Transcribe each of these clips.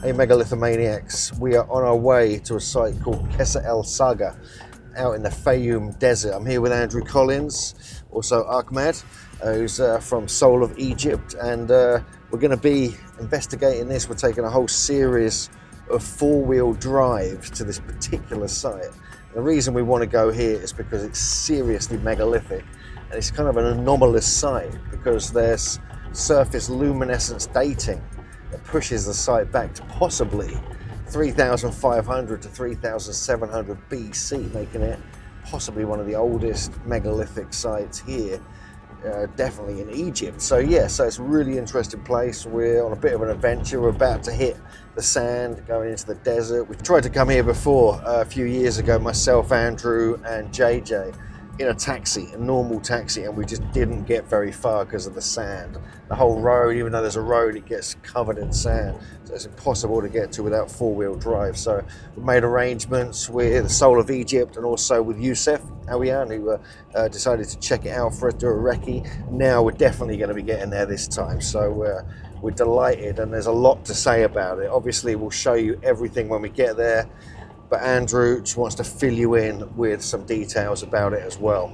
Hey Megalithomaniacs, we are on our way to a site called Qasr el Sagha out in the Fayoum Desert. I'm here with Andrew Collins, also Ahmed, who's from Soul of Egypt, and we're going to be investigating this. We're taking a whole series of four-wheel drives to this particular site. The reason we want to go here is because it's seriously megalithic, and it's kind of an anomalous site because there's surface luminescence dating that pushes the site back to possibly 3,500 to 3,700 BC, making it possibly one of the oldest megalithic sites here, definitely in Egypt. So it's a really interesting place. We're on a bit of an adventure. We're about to hit the sand, going into the desert. We've tried to come here before a few years ago, myself, Andrew and JJ, in a taxi, a normal taxi, and we just didn't get very far because of the sand. The whole road, even though there's a road, it gets covered in sand, so it's impossible to get to without four-wheel drive. So we made arrangements with the Soul of Egypt and also with Youssef Awian, who decided to check it out for us, do a recce. Now we're definitely going to be getting there this time, so we're delighted, and there's a lot to say about it. Obviously we'll show you everything when we get there, but Andrew just wants to fill you in with some details about it as well.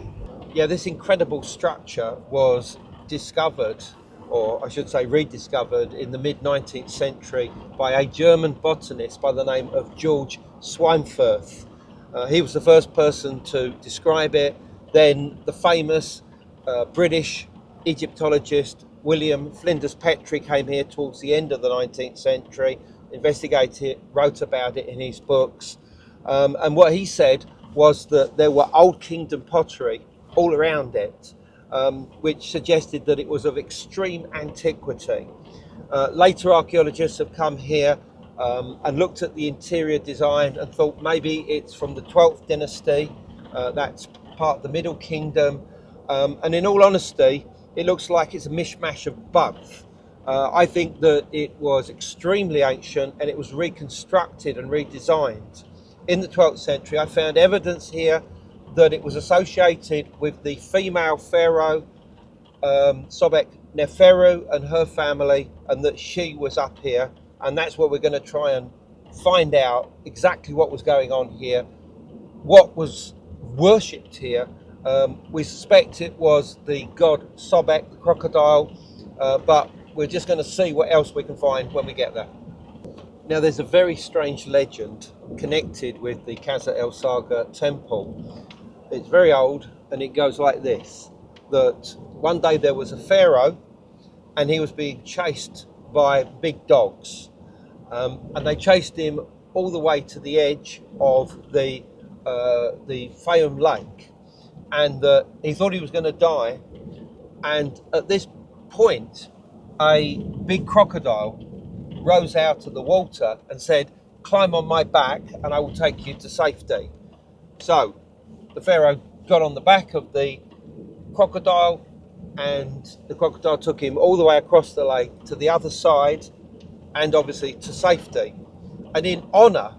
Yeah, this incredible structure was discovered, or I should say rediscovered, in the mid-19th century by a German botanist by the name of George Schweinfurth. He was the first person to describe it. Then the famous British Egyptologist William Flinders Petrie came here towards the end of the 19th century, investigated it, wrote about it in his books. And what he said was that there were Old Kingdom pottery all around it, which suggested that it was of extreme antiquity. Later archaeologists have come here and looked at the interior design and thought maybe it's from the 12th dynasty, that's part of the Middle Kingdom, and in all honesty, it looks like it's a mishmash of both. I think that it was extremely ancient and it was reconstructed and redesigned in the 12th century. I found evidence here that it was associated with the female pharaoh Sobek Neferu and her family, and that she was up here, and that's what we're going to try and find out exactly what was going on here, what was worshipped here. We suspect it was the god Sobek, the crocodile, but we're just going to see what else we can find when we get there. Now, there's a very strange legend connected with the Qasr el Sagha temple. It's very old, and it goes like this: that one day there was a pharaoh, and he was being chased by big dogs, and they chased him all the way to the edge of the Fayoum Lake, and he thought he was going to die. And at this point, a big crocodile rose out of the water and said, "Climb on my back and I will take you to safety." So the pharaoh got on the back of the crocodile, and the crocodile took him all the way across the lake to the other side, and obviously to safety. And in honor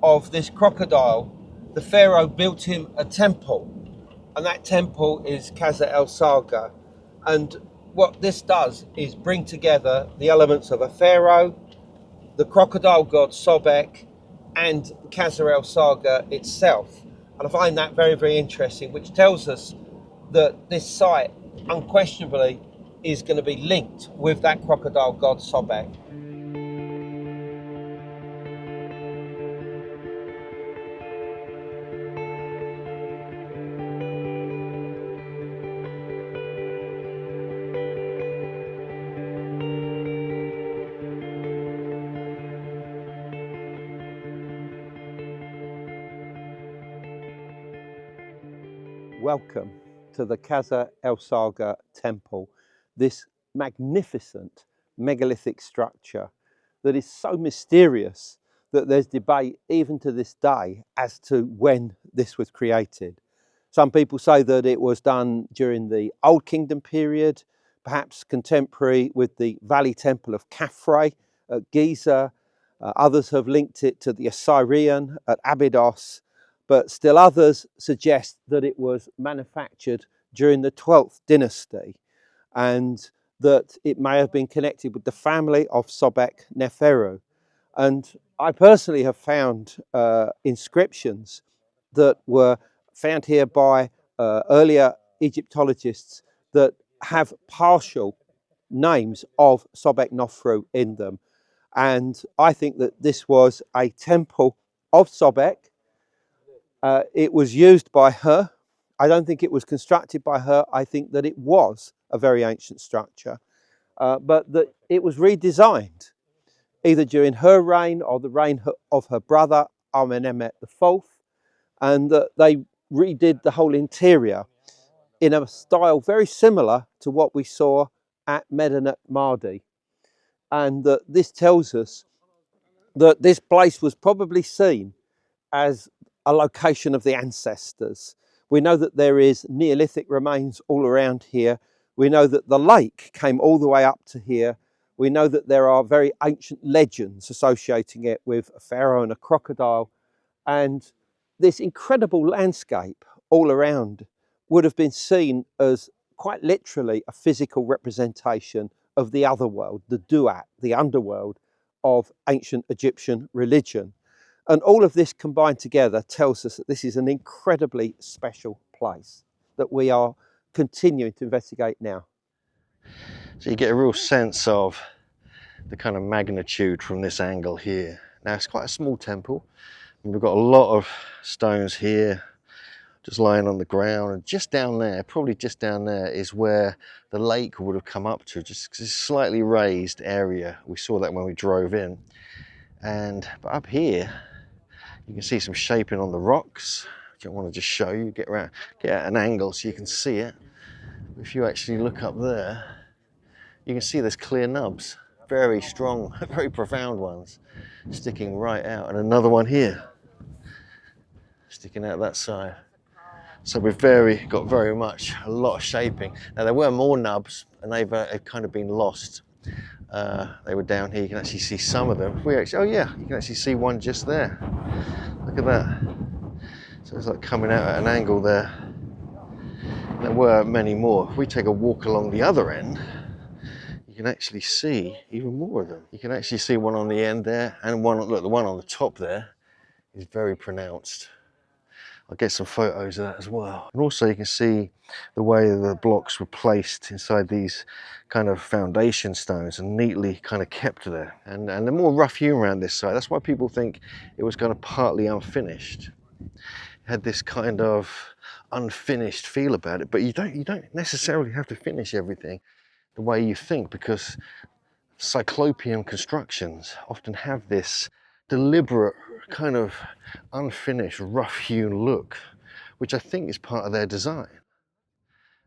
of this crocodile, the pharaoh built him a temple, and that temple is Qasr el Sagha. And what this does is bring together the elements of a pharaoh, the crocodile god Sobek, and Qasr el Sagha itself. And I find that very, very interesting, which tells us that this site unquestionably is going to be linked with that crocodile god Sobek. Welcome to the Qasr el Sagha temple, this magnificent megalithic structure that is so mysterious that there's debate even to this day as to when this was created. Some people say that it was done during the Old Kingdom period, perhaps contemporary with the Valley Temple of Khafre at Giza. Others have linked it to the Assyrian at Abydos, but still others suggest that it was manufactured during the 12th dynasty and that it may have been connected with the family of Sobek Neferu. And I personally have found inscriptions that were found here by earlier Egyptologists that have partial names of Sobek Nofru in them. And I think that this was a temple of Sobek. It was used by her. I don't think it was constructed by her. I think that it was a very ancient structure, but that it was redesigned either during her reign or the reign of her brother Amenemhet IV, and that they redid the whole interior in a style very similar to what we saw at Medinet Mahdi. And that this tells us that this place was probably seen as a location of the ancestors. We know that there is Neolithic remains all around here. We know that the lake came all the way up to here. We know that there are very ancient legends associating it with a pharaoh and a crocodile. And this incredible landscape all around would have been seen as quite literally a physical representation of the other world, the Duat, the underworld of ancient Egyptian religion. And all of this combined together tells us that this is an incredibly special place that we are continuing to investigate now. So you get a real sense of the kind of magnitude from this angle here. Now it's quite a small temple, and we've got a lot of stones here just lying on the ground, and just down there, probably just down there, is where the lake would have come up to, just a slightly raised area. We saw that when we drove in. But up here you can see some shaping on the rocks, which I want to just show you. Get at an angle so you can see it. If you actually look up there, you can see there's clear nubs, very strong, very profound ones, sticking right out, and another one here sticking out that side. So we've got very much a lot of shaping. Now there were more nubs, and they've kind of been lost. They were down here. You can actually see some of them. Oh yeah, you can actually see one just there. Look at that. So it's like coming out at an angle there. And there were many more. If we take a walk along the other end, you can actually see even more of them. You can actually see one on the end there, and the one on the top there is very pronounced. I'll get some photos of that as well. And also you can see the way the blocks were placed inside these kind of foundation stones and neatly kind of kept there. And they're more rough hewn around this side. That's why people think it was kind of partly unfinished. It had this kind of unfinished feel about it, but you don't necessarily have to finish everything the way you think, because Cyclopean constructions often have this deliberate kind of unfinished, rough-hewn look, which I think is part of their design.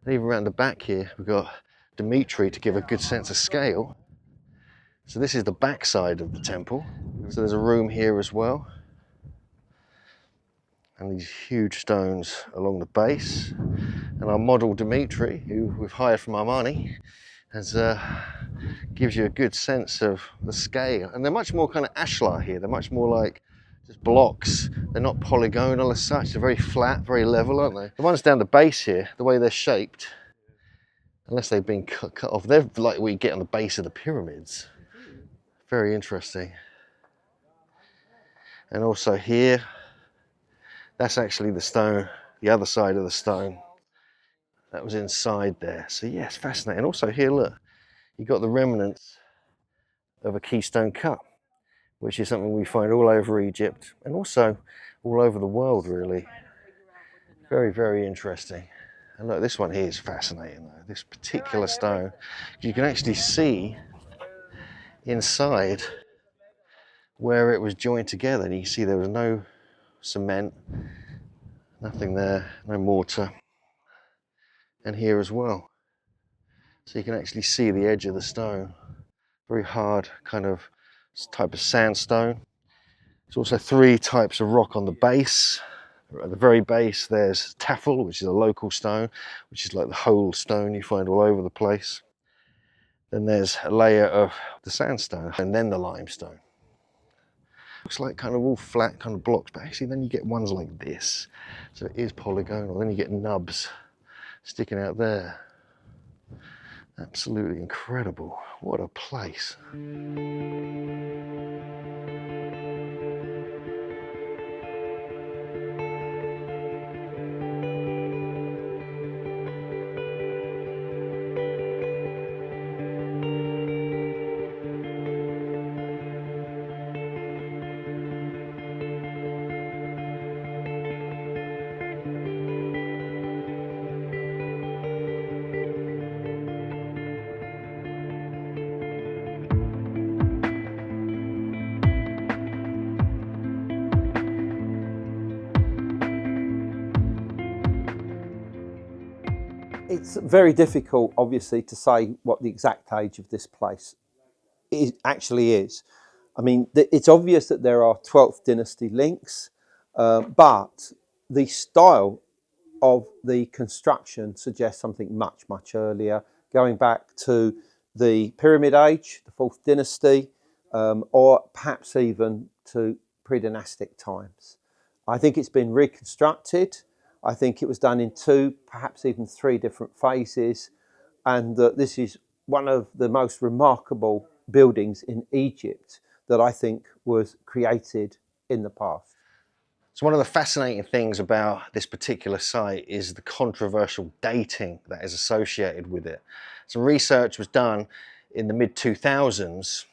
And even around the back here, we've got Dimitri to give a good sense of scale. So this is the back side of the temple. So there's a room here as well. And these huge stones along the base. And our model Dimitri, who we've hired from Armani, gives you a good sense of the scale. And they're much more kind of ashlar here. They're much more like just blocks. They're not polygonal as such. They're very flat, very level, aren't they? The ones down the base here, the way they're shaped, unless they've been cut off, they're like what you get on the base of the pyramids. Very interesting. And also here, that's actually the stone, the other side of the stone. That was inside there. So yeah, it's fascinating. Also here, look, you've got the remnants of a keystone cut, which is something we find all over Egypt and also all over the world, really. Very, very interesting. And look, this one here is fascinating though. This particular stone, you can actually see inside where it was joined together, and you can see there was no cement, nothing there, no mortar, and here as well. So you can actually see the edge of the stone. Very hard kind of type of sandstone. There's also three types of rock on the base. At the very base there's taffel, which is a local stone, which is like the whole stone you find all over the place. Then there's a layer of the sandstone, and then the limestone. Looks like kind of all flat kind of blocks, but actually then you get ones like this. So it is polygonal. Then you get nubs sticking out there. Absolutely incredible. What a place. it's very difficult, obviously, to say what the exact age of this place actually is. I mean, it's obvious that there are 12th dynasty links, but the style of the construction suggests something much, much earlier, going back to the Pyramid Age, the 4th dynasty, or perhaps even to Predynastic times. I think it's been reconstructed. I think it was done in 2, perhaps even 3 different phases, and that this is one of the most remarkable buildings in Egypt that I think was created in the past. So one of the fascinating things about this particular site is the controversial dating that is associated with it. Some research was done in the mid-2000s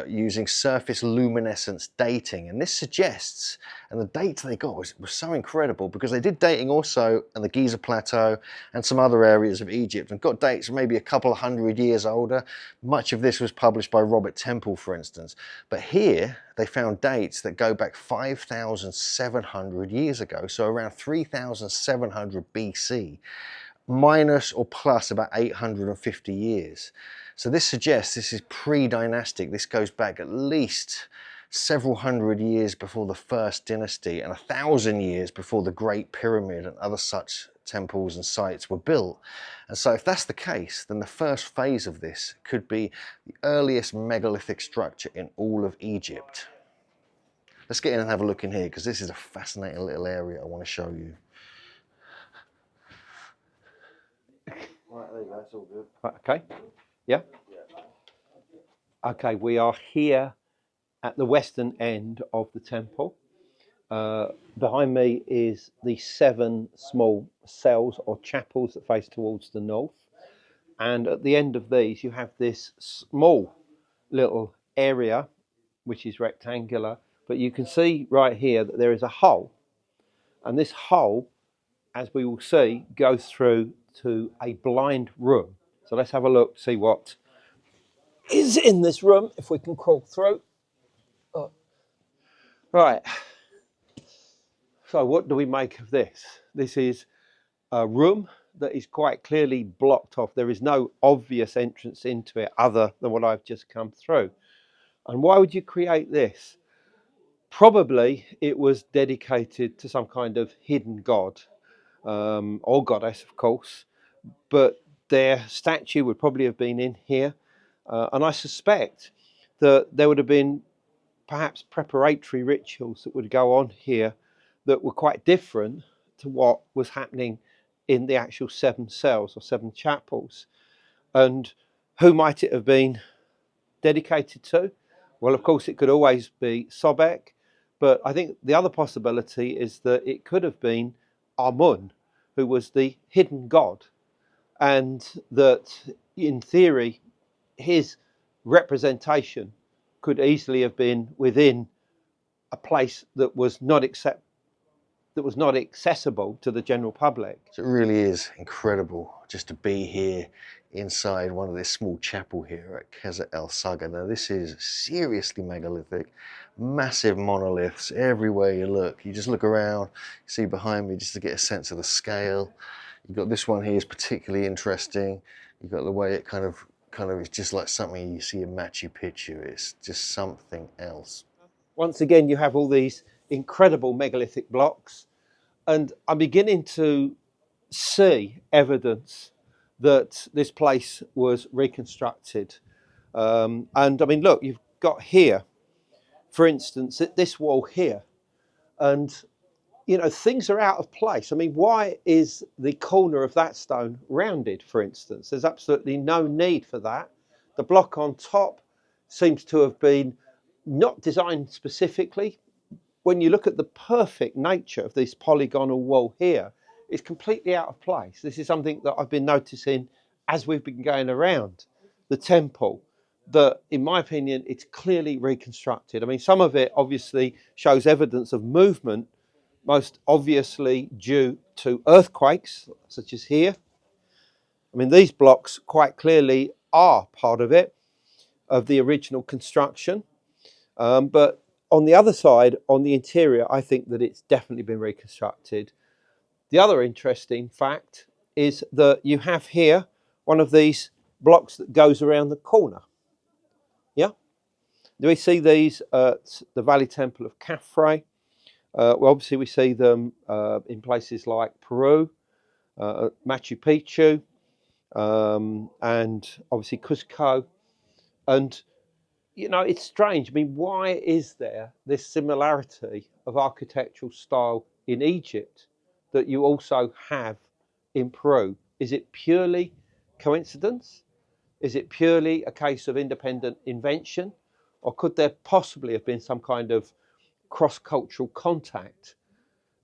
using surface luminescence dating, and this suggests, and the date they got was so incredible, because they did dating also on the Giza Plateau and some other areas of Egypt, and got dates maybe a couple of 100 years older. Much of this was published by Robert Temple, for instance, but here they found dates that go back 5,700 years ago, so around 3,700 BC, minus or plus about 850 years. So this suggests this is pre-dynastic. This goes back at least several hundred years before the first dynasty and 1,000 years before the Great Pyramid and other such temples and sites were built. And so if that's the case, then the first phase of this could be the earliest megalithic structure in all of Egypt. Let's get in and have a look in here, because this is a fascinating little area I want to show you. Right, there you go, it's all good. Okay, yeah? Okay, we are here at the western end of the temple. Behind me is the 7 small cells or chapels that face towards the north. And at the end of these, you have this small little area, which is rectangular. But you can see right here that there is a hole. And this hole, as we will see, goes through to a blind room. So let's have a look, see what is in this room, if we can crawl through. Oh. Right. So what do we make of this? This is a room that is quite clearly blocked off. There is no obvious entrance into it other than what I've just come through. And why would you create this? Probably it was dedicated to some kind of hidden god, or goddess, of course, but their statue would probably have been in here. And I suspect that there would have been perhaps preparatory rituals that would go on here that were quite different to what was happening in the actual 7 cells or 7 chapels. And who might it have been dedicated to? Well, of course, it could always be Sobek, but I think the other possibility is that it could have been Amun, who was the hidden god, and that in theory his representation could easily have been within a place that was not accessible to the general public. So it really is incredible just to be here inside one of this small chapel here at Qasr el Sagha. Now this is seriously megalithic, massive monoliths everywhere you look. You just look around, you see behind me just to get a sense of the scale. You've got this one here is particularly interesting. You've got the way it kind of is just like something you see in Machu Picchu. It's just something else. Once again, you have all these incredible megalithic blocks, and I'm beginning to see evidence that this place was reconstructed. And I mean, look, you've got here, for instance, this wall here, and you know, things are out of place. I mean, why is the corner of that stone rounded, for instance? There's absolutely no need for that. The block on top seems to have been not designed specifically. When you look at the perfect nature of this polygonal wall here, it's completely out of place. This is something that I've been noticing as we've been going around the temple, that in my opinion, it's clearly reconstructed. I mean, some of it obviously shows evidence of movement, most obviously due to earthquakes, such as here. I mean, these blocks quite clearly are part of it, of the original construction. But on the other side, on the interior, I think that it's definitely been reconstructed. The other interesting fact is that you have here one of these blocks that goes around the corner. Yeah? Do we see these at the Valley Temple of Khafre? Well, obviously we see them in places like Peru, Machu Picchu, and obviously Cusco. And, you know, it's strange. I mean, why is there this similarity of architectural style in Egypt that you also have in Peru? Is it purely coincidence? Is it purely a case of independent invention? Or could there possibly have been some kind of cross-cultural contact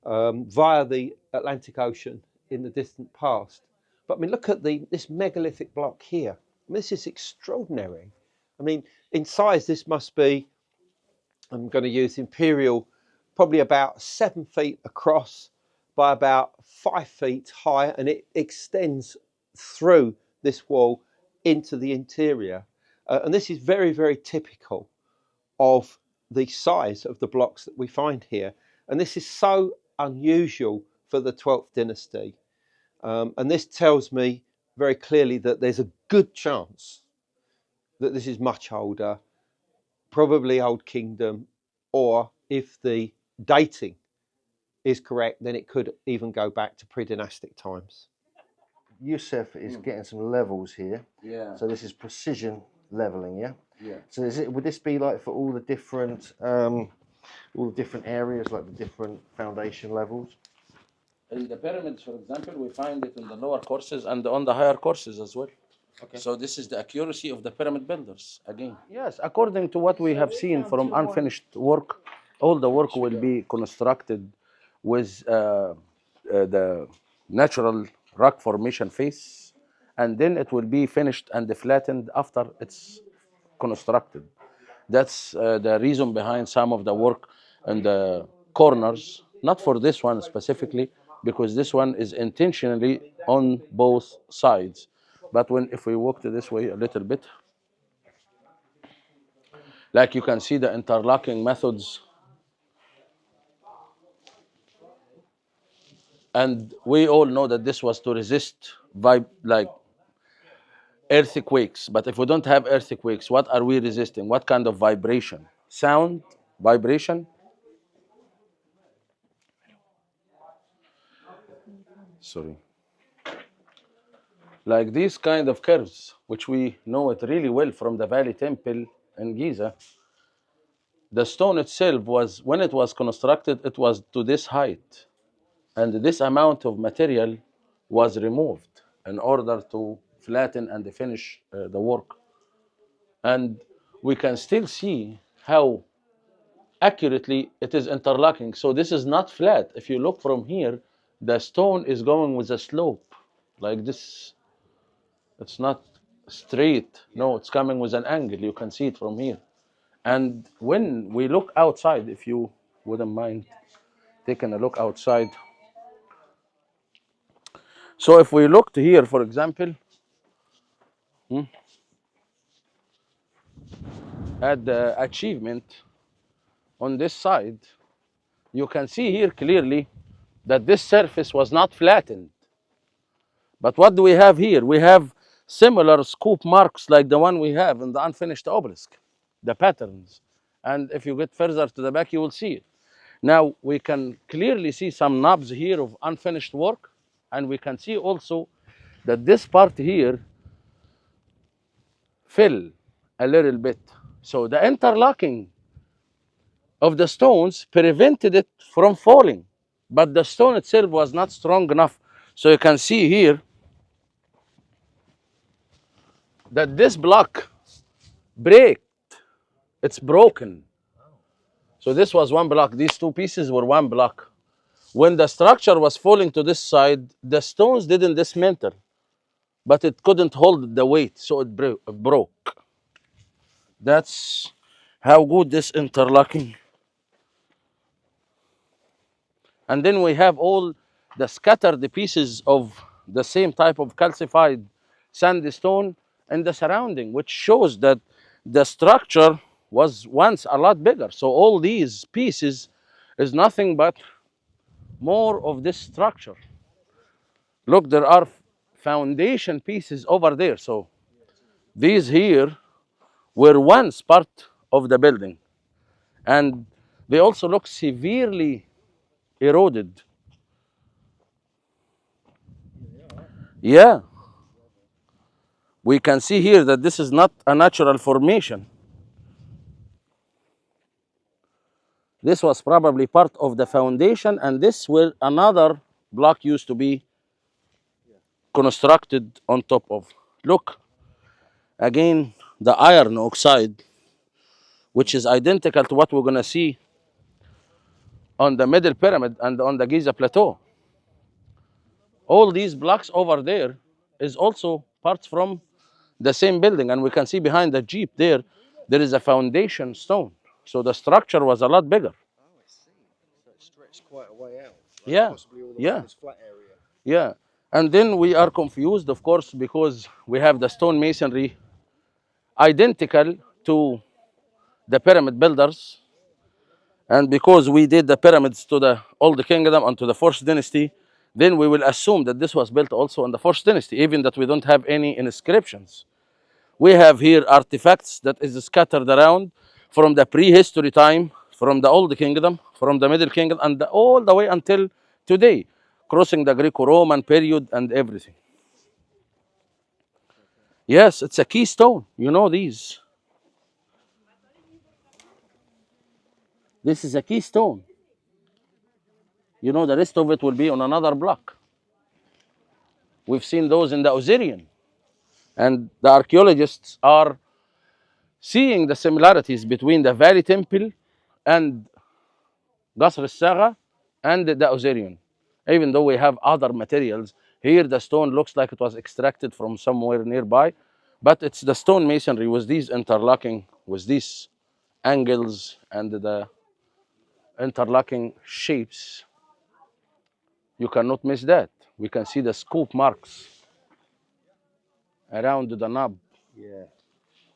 via the Atlantic Ocean in the distant past? But I mean, look at this megalithic block here. I mean, this is extraordinary. I mean, in size, this must be, I'm going to use imperial, probably about 7 feet across by about 5 feet high, and it extends through this wall into the interior. And this is very, very typical of the size of the blocks that we find here. And this is so unusual for the 12th dynasty. And this tells me very clearly that there's a good chance that this is much older, probably Old Kingdom, or if the dating is correct, then it could even go back to Predynastic times. Yusuf is getting some levels here. Yeah. So this is precision leveling, yeah? Yeah. So would this be like for all the different areas, like the different foundation levels? In the pyramids, for example, we find it in the lower courses and on the higher courses as well. Okay. So this is the accuracy of the pyramid builders again. Yes, according to what we have seen from unfinished work, all the work will be constructed with the natural rock formation phase, and then it will be finished and flattened after it's constructed. That's the reason behind some of the work in the corners, not for this one specifically, because this one is intentionally on both sides. But if we walk to this way a little bit, like you can see the interlocking methods. And we all know that this was to resist like earthquakes. But if we don't have earthquakes, what are we resisting? What kind of vibration? Sound, vibration. Sorry. Like these kind of curves, which we know it really well from the Valley Temple in Giza. The stone itself was, when it was constructed, it was to this height. And this amount of material was removed in order to flatten and finish the work. And we can still see how accurately it is interlocking. So this is not flat. If you look from here, the stone is going with a slope like this. It's not straight. No, it's coming with an angle. You can see it from here. And when we look outside, if you wouldn't mind taking a look outside. So if we looked here, for example, at the achievement on this side, you can see here clearly that this surface was not flattened. But what do we have here? We have similar scoop marks like the one we have in the unfinished obelisk, the patterns. And if you get further to the back, you will see it. Now, we can clearly see some knobs here of unfinished work, and we can see also that this part here fell a little bit. So the interlocking of the stones prevented it from falling, but the stone itself was not strong enough. So you can see here that this block break, it's broken. So this was one block. These two pieces were one block. When the structure was falling to this side, the stones didn't dismantle, but it couldn't hold the weight, so it broke. That's how good this interlocking. And then we have all the scattered pieces of the same type of calcified sandstone in the surrounding, which shows that the structure was once a lot bigger. So all these pieces is nothing but more of this structure. Look, there are foundation pieces over there. So these here were once part of the building, and they also look severely eroded. Yeah, we can see here that this is not a natural formation. This was probably part of the foundation, and this where another block used to be constructed on top of. Look, again, the iron oxide, which is identical to what we're going to see on the middle pyramid and on the Giza plateau. All these blocks over there is also parts from the same building, and we can see behind the jeep there is a foundation stone. So the structure was a lot bigger. Oh, I see. So it stretched quite a way out. Yeah. Possibly all the way Yeah. in this flat area. Yeah. And then we are confused, of course, because we have the stone masonry identical to the pyramid builders. And because we did the pyramids to the Old Kingdom and to the Fourth Dynasty, then we will assume that this was built also in the Fourth Dynasty, even that we don't have any inscriptions. We have here artifacts that is scattered around from the prehistory time, from the Old Kingdom, from the Middle Kingdom, and all the way until today, crossing the Greco-Roman period and everything. Yes, it's a keystone. You know these. This is a keystone. You know, the rest of it will be on another block. We've seen those in the Osirian. And the archaeologists are seeing the similarities between the Valley Temple and Qasr el Sagha and the Osirian. Even though we have other materials, here the stone looks like it was extracted from somewhere nearby, but it's the stone masonry with these interlocking, with these angles and the interlocking shapes. You cannot miss that. We can see the scoop marks around the knob. Yeah.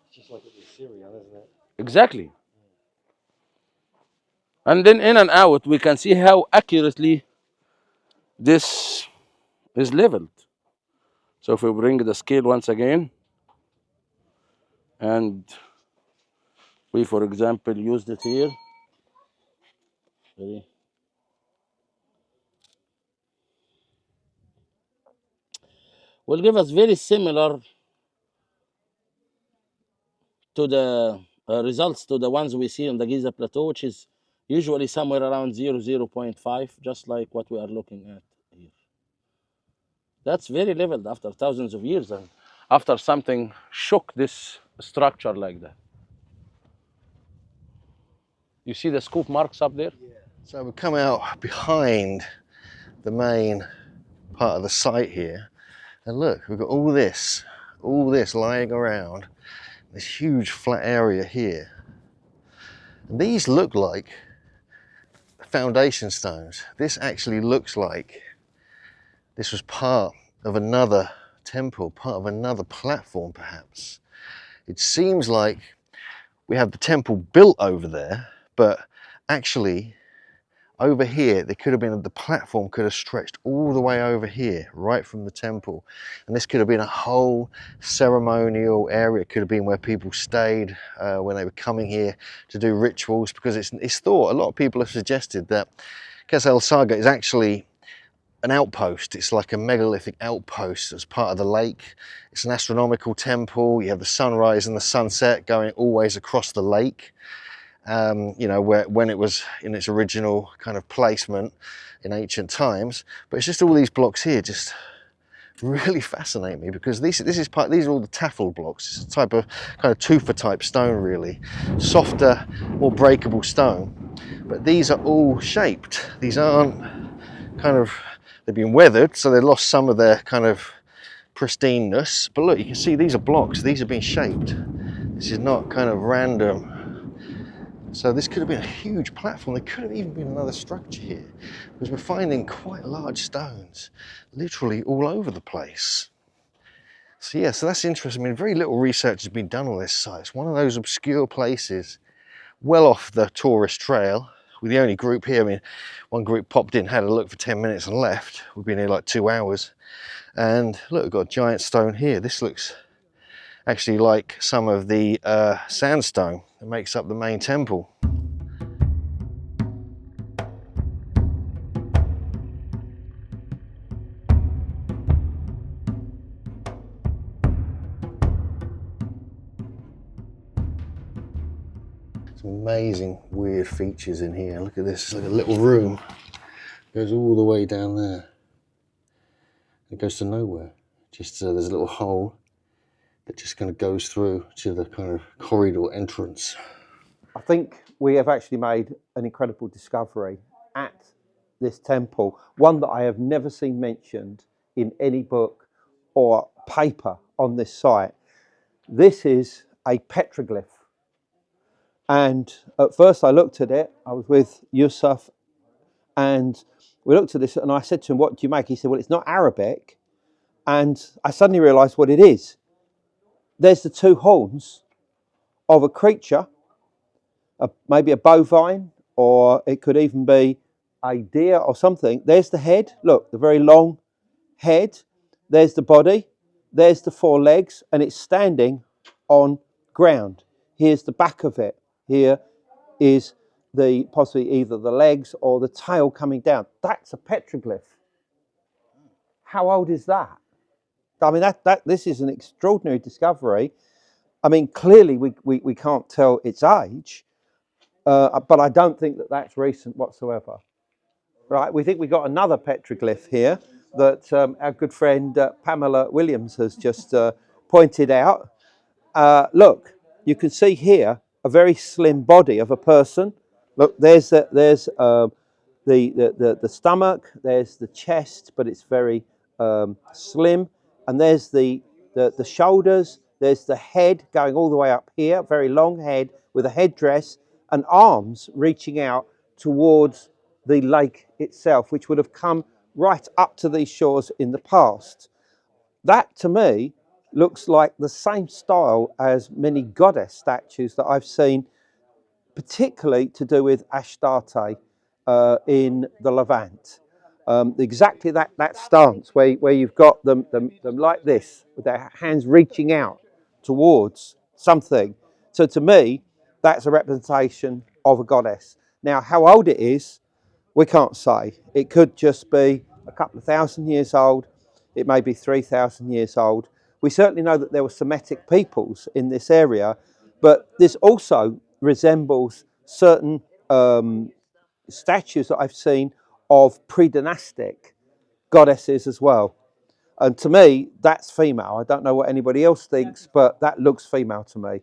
It's just like the Syrian, isn't it? Exactly. And then in and out, we can see how accurately this is leveled. So if we bring the scale once again, and we, for example, used it here. Will give us very similar to the results to the ones we see on the Giza Plateau, which is usually somewhere around 0.5, just like what we are looking at here. That's very leveled after thousands of years and after something shook this structure like that. You see the scoop marks up there? Yeah. So we come out behind the main part of the site here, and look, we've got all this lying around, this huge flat area here. And these look like foundation stones. This actually looks like this was part of another temple, part of another platform perhaps. It seems like we have the temple built over there, but actually over here there could have been, the platform could have stretched all the way over here, right from the temple. And this could have been a whole ceremonial area. It could have been where people stayed when they were coming here to do rituals, because it's thought, a lot of people have suggested that Qasr el Sagha is actually an outpost. It's like a megalithic outpost as part of the lake. It's an astronomical temple. You have the sunrise and the sunset going always across the lake. You know, when it was in its original kind of placement in ancient times. But it's just all these blocks here just really fascinate me, because these are all the taffel blocks. It's a type of kind of tufa type stone, really softer, more breakable stone. But these are all shaped. These aren't kind of, they've been weathered, so they lost some of their kind of pristineness. But look, you can see these are blocks. These have been shaped. This is not kind of random. So this could have been a huge platform. There could have even been another structure here, because we're finding quite large stones literally all over the place. So yeah, so that's interesting. I mean, very little research has been done on this site. It's one of those obscure places well off the tourist trail, we're the only group here. I mean, one group popped in, had a look for 10 minutes and left. We've been here like 2 hours. And look, we've got a giant stone here. This looks actually like some of the sandstone that makes up the main temple. Amazing weird features in here. Look at this, it's like a little room. It goes all the way down there. It goes to nowhere. Just there's a little hole that just kind of goes through to the kind of corridor entrance. I think we have actually made an incredible discovery at this temple, one that I have never seen mentioned in any book or paper on this site. This is a petroglyph. And at first I looked at it, I was with Yusuf, and we looked at this and I said to him, what do you make? He said, well, it's not Arabic. And I suddenly realised what it is. There's the 2 horns of a creature, maybe a bovine, or it could even be a deer or something. There's the head, look, the very long head. There's the body, there's the 4 legs, and it's standing on ground. Here's the back of it. Here is the possibly either the legs or the tail coming down. That's a petroglyph. How old is that? I mean, this is an extraordinary discovery. I mean, clearly we can't tell its age, but I don't think that that's recent whatsoever. Right? We think we got another petroglyph here that our good friend Pamela Williams has just pointed out. Look, you can see here a very slim body of a person. Look, there's the stomach, there's the chest, but it's very slim, and there's the shoulders, there's the head going all the way up here, very long head with a headdress and arms reaching out towards the lake itself, which would have come right up to these shores in the past. That, to me, looks like the same style as many goddess statues that I've seen, particularly to do with Astarte in the Levant. Exactly that stance where you've got them like this, with their hands reaching out towards something. So to me, that's a representation of a goddess. Now, how old it is, we can't say. It could just be a couple of thousand years old. It may be 3,000 years old. We certainly know that there were Semitic peoples in this area, but this also resembles certain statues that I've seen of predynastic goddesses as well. And to me, that's female. I don't know what anybody else thinks, but that looks female to me.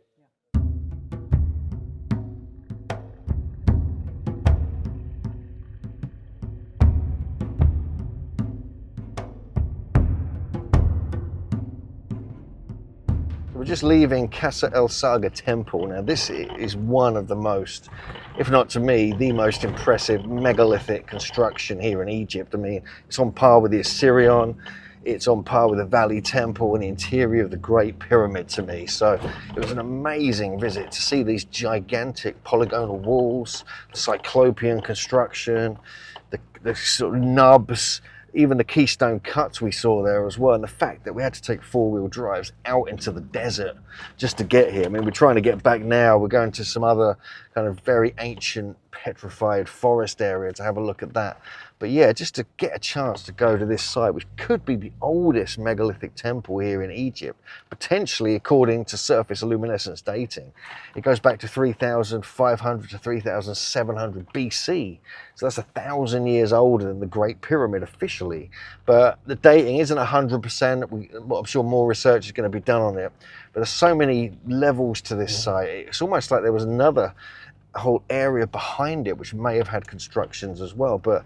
We're just leaving Qasr el Sagha temple. Now this is one of the most, if not to me, the most impressive megalithic construction here in Egypt. I mean, it's on par with the Assyrian, it's on par with the Valley Temple and the interior of the Great Pyramid to me. So it was an amazing visit to see these gigantic polygonal walls, the Cyclopean construction, the sort of nubs, even the keystone cuts we saw there as well, and the fact that we had to take 4-wheel drives out into the desert just to get here. I mean, we're trying to get back now. We're going to some other kind of very ancient petrified forest area to have a look at that. But yeah, just to get a chance to go to this site, which could be the oldest megalithic temple here in Egypt, potentially according to surface luminescence dating. It goes back to 3,500 to 3,700 BC. So that's 1,000 years older than the Great Pyramid officially. But the dating isn't 100%. I'm sure more research is going to be done on it. But there's so many levels to this site. It's almost like there was another whole area behind it which may have had constructions as well. But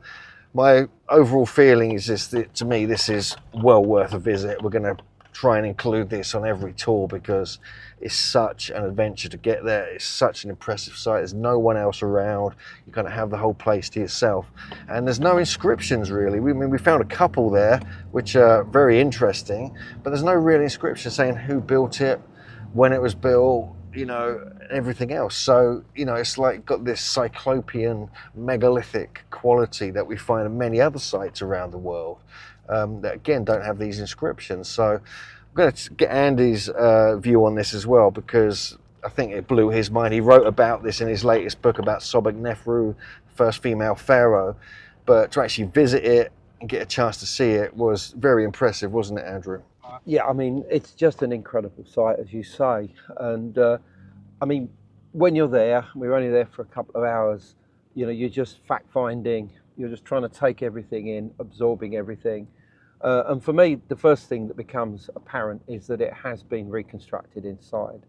my overall feeling is just that, to me, this is well worth a visit. We're going to try and include this on every tour because it's such an adventure to get there. It's such an impressive site. There's no one else around. You kind of have the whole place to yourself. And there's no inscriptions really. We found a couple there which are very interesting, but there's no real inscription saying who built it, when it was built. you know, everything else. So, you know, it's like got this Cyclopean megalithic quality that we find in many other sites around the world that, again, don't have these inscriptions. So I'm going to get Andy's view on this as well, because I think it blew his mind. He wrote about this in his latest book about Sobek-Neferu, first female pharaoh, but to actually visit it and get a chance to see it was very impressive, wasn't it, Andrew? Yeah, I mean, it's just an incredible site, as you say. And I mean, when you're there, we were only there for a couple of hours, you know, you're just fact finding, you're just trying to take everything in, absorbing everything. And for me, the first thing that becomes apparent is that it has been reconstructed inside.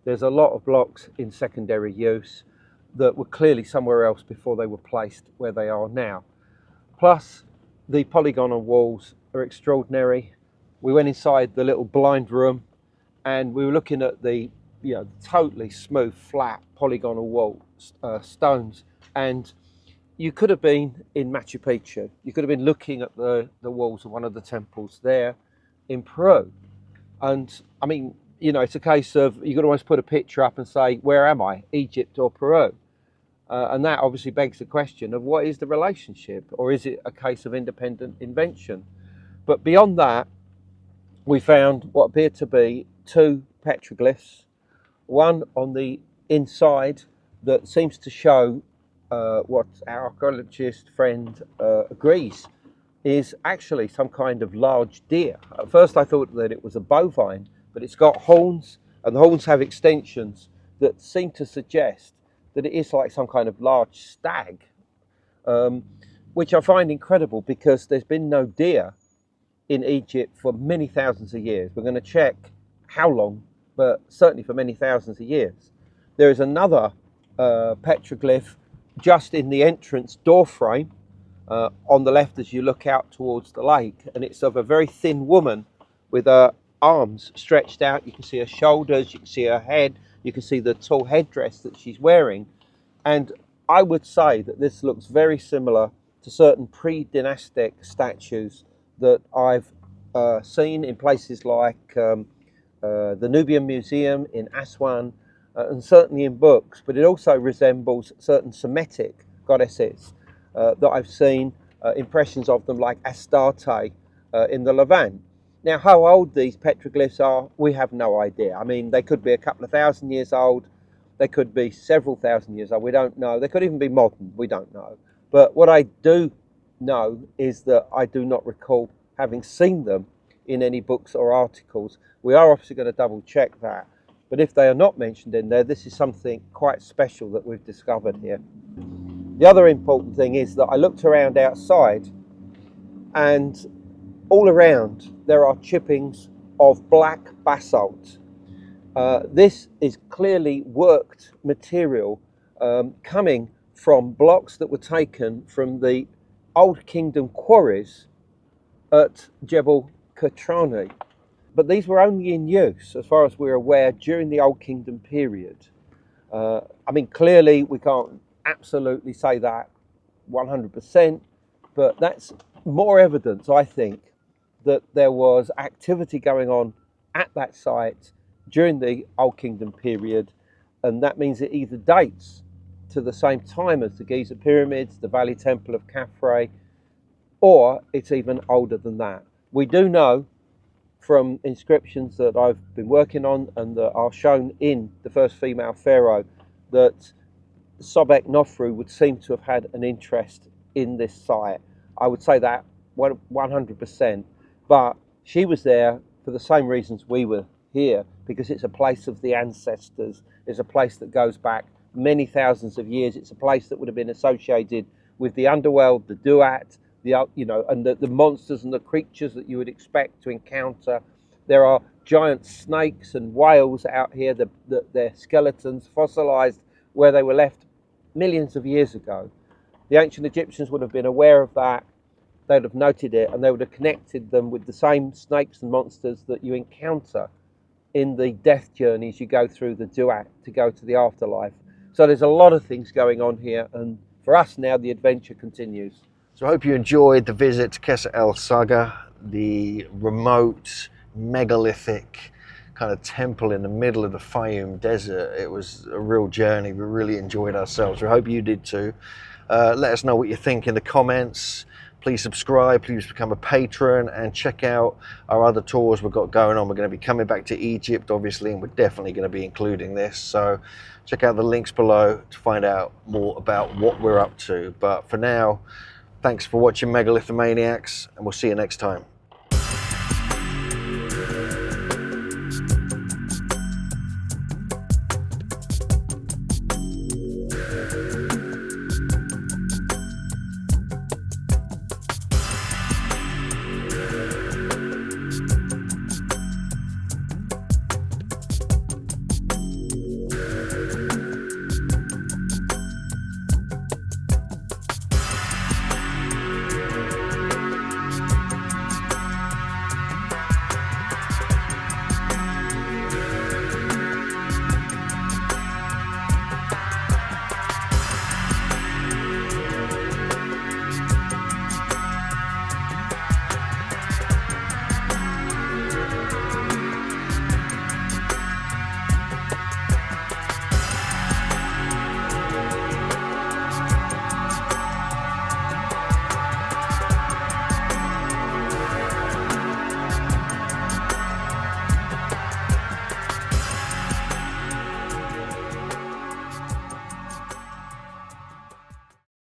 There's a lot of blocks in secondary use that were clearly somewhere else before they were placed where they are now. Plus, the polygonal walls are extraordinary. We went inside the little blind room and we were looking at the, you know, totally smooth, flat, polygonal wall stones. And you could have been in Machu Picchu. You could have been looking at the walls of one of the temples there in Peru. And I mean, you know, it's a case of you could almost put a picture up and say, where am I, Egypt or Peru? And that obviously begs the question of what is the relationship, or is it a case of independent invention? But beyond that, we found what appeared to be two petroglyphs, one on the inside that seems to show what our archaeologist friend agrees is actually some kind of large deer. At first I thought that it was a bovine, but it's got horns, and the horns have extensions that seem to suggest that it is like some kind of large stag, which I find incredible because there's been no deer in Egypt for many thousands of years. We're going to check how long, but certainly for many thousands of years. There is another petroglyph just in the entrance door frame on the left as you look out towards the lake, and it's of a very thin woman with her arms stretched out. You can see her shoulders, you can see her head, you can see the tall headdress that she's wearing. And I would say that this looks very similar to certain pre-dynastic statues that I've seen in places like the Nubian Museum in Aswan, and certainly in books, but it also resembles certain Semitic goddesses that I've seen impressions of them, like Astarte in the Levant. Now, how old these petroglyphs are, we have no idea. I mean, they could be a couple of thousand years old, they could be several thousand years old, we don't know. They could even be modern, we don't know. But what I do know is that I do not recall having seen them in any books or articles. We are obviously going to double check that. But if they are not mentioned in there, this is something quite special that we've discovered here. The other important thing is that I looked around outside, and all around there are chippings of black basalt. This is clearly worked material coming from blocks that were taken from the Old Kingdom quarries at Jebel Qatrani. But these were only in use, as far as we're aware, during the Old Kingdom period. I mean, clearly we can't absolutely say that 100%, but that's more evidence, I think, that there was activity going on at that site during the Old Kingdom period, and that means it either dates to the same time as the Giza pyramids, the Valley Temple of Khafre, or it's even older than that. We do know from inscriptions that I've been working on and that are shown in the first female pharaoh that Sobek-Neferu would seem to have had an interest in this site. I would say that 100%, but she was there for the same reasons we were here, because it's a place of the ancestors. It's a place that goes back many thousands of years. It's a place that would have been associated with the underworld, the Duat, and the monsters and the creatures that you would expect to encounter. There are giant snakes and whales out here, their skeletons fossilized where they were left millions of years ago. The ancient Egyptians would have been aware of that. They would have noted it, and they would have connected them with the same snakes and monsters that you encounter in the death journeys you go through the Duat to go to the afterlife. So there's a lot of things going on here, and for us now the adventure continues. So I hope you enjoyed the visit to Qasr el Sagha, the remote megalithic kind of temple in the middle of the Fayum desert. It was a real journey. We really enjoyed ourselves. We hope you did too. Let us know what you think in the comments. Please subscribe, please become a patron, and check out our other tours we've got going on. We're going to be coming back to Egypt, obviously, and we're definitely going to be including this. So check out the links below to find out more about what we're up to. But for now, thanks for watching Megalithomaniacs, and we'll see you next time.